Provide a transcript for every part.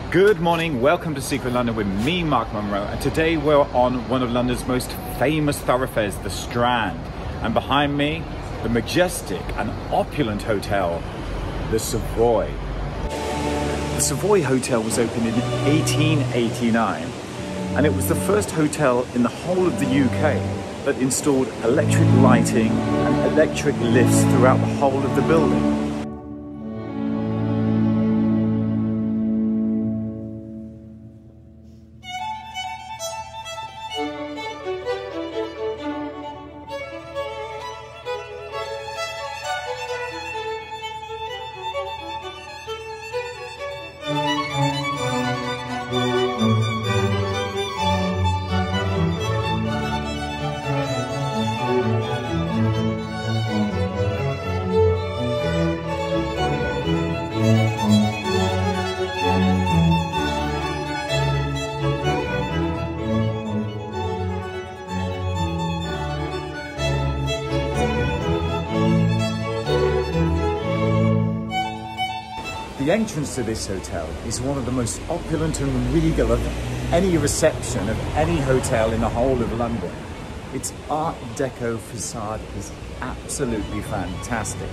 Good morning, welcome to Secret London with me, Mark Monroe, and today we're on one of London's most famous thoroughfares, the Strand. And behind me, the majestic and opulent hotel, the Savoy. The Savoy Hotel was opened in 1889, and it was the first hotel in the whole of the UK that installed electric lighting and electric lifts throughout the whole of the building. The entrance to this hotel is one of the most opulent and regal of any reception of any hotel in the whole of London. Its Art Deco facade is absolutely fantastic.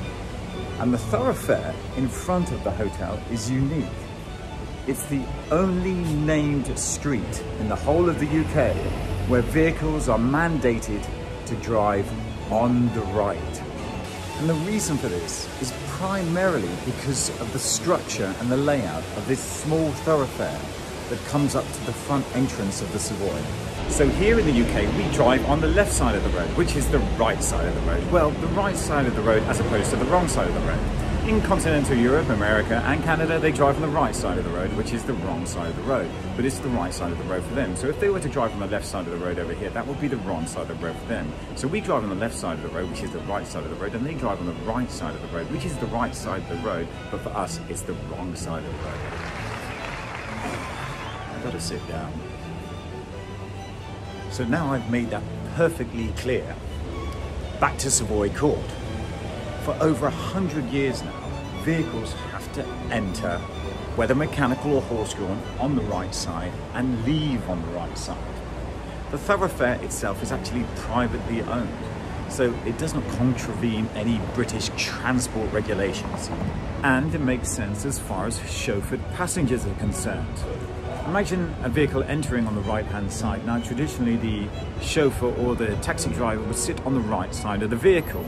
And the thoroughfare in front of the hotel is unique. It's the only named street in the whole of the UK where vehicles are mandated to drive on the right. And the reason for this is primarily because of the structure and the layout of this small thoroughfare that comes up to the front entrance of the Savoy. So here in the UK, we drive on the left side of the road, which is the right side of the road. Well, the right side of the road as opposed to the wrong side of the road. In continental Europe, America and Canada, they drive on the right side of the road, which is the wrong side of the road. But it's the right side of the road for them. So if they were to drive on the left side of the road over here, that would be the wrong side of the road for them. So we drive on the left side of the road, which is the right side of the road, and they drive on the right side of the road, which is the right side of the road. But for us, it's the wrong side of the road. I've got to sit down. So now I've made that perfectly clear. Back to Savoy Court. For over 100 years now, vehicles have to enter, whether mechanical or horse-drawn, on the right side and leave on the right side. The thoroughfare itself is actually privately owned, so it does not contravene any British transport regulations. And it makes sense as far as chauffeured passengers are concerned. Imagine a vehicle entering on the right-hand side. Now, traditionally, the chauffeur or the taxi driver would sit on the right side of the vehicle.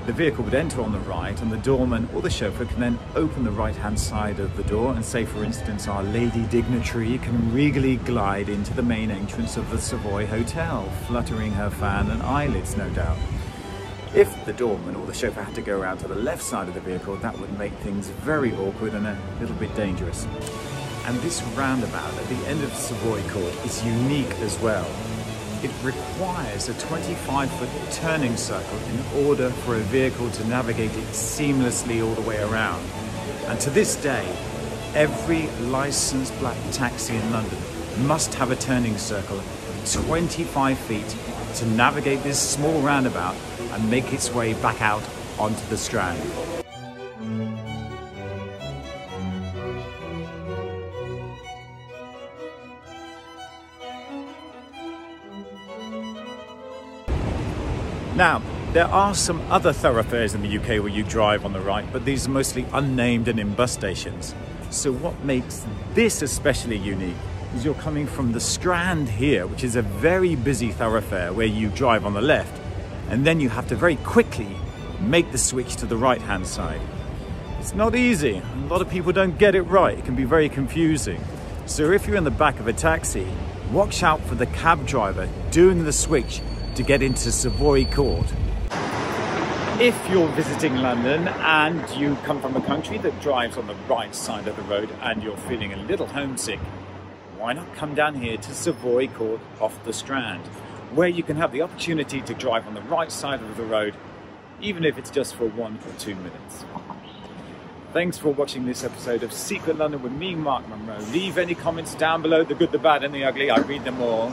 The vehicle would enter on the right, and the doorman or the chauffeur can then open the right-hand side of the door and say, for instance, our lady dignitary can regally glide into the main entrance of the Savoy Hotel, fluttering her fan and eyelids, no doubt. If the doorman or the chauffeur had to go around to the left side of the vehicle, that would make things very awkward and a little bit dangerous. And this roundabout at the end of Savoy Court is unique as well. It requires a 25-foot turning circle in order for a vehicle to navigate it seamlessly all the way around. And to this day, every licensed black taxi in London must have a turning circle 25 feet to navigate this small roundabout and make its way back out onto the Strand. Now, there are some other thoroughfares in the UK where you drive on the right, but these are mostly unnamed and in bus stations. So what makes this especially unique is you're coming from the Strand here, which is a very busy thoroughfare where you drive on the left, and then you have to very quickly make the switch to the right-hand side. It's not easy. A lot of people don't get it right. It can be very confusing. So if you're in the back of a taxi, watch out for the cab driver doing the switch to get into Savoy Court. If you're visiting London and you come from a country that drives on the right side of the road and you're feeling a little homesick, why not come down here to Savoy Court off the Strand, where you can have the opportunity to drive on the right side of the road, even if it's just for 1 or 2 minutes. Thanks for watching this episode of Secret London with me, Mark Monroe. Leave any comments down below, the good, the bad and the ugly. I read them all.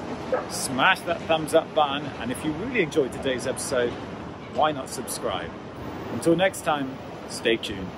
Smash that thumbs up button, and if you really enjoyed today's episode, why not subscribe? Until next time, stay tuned.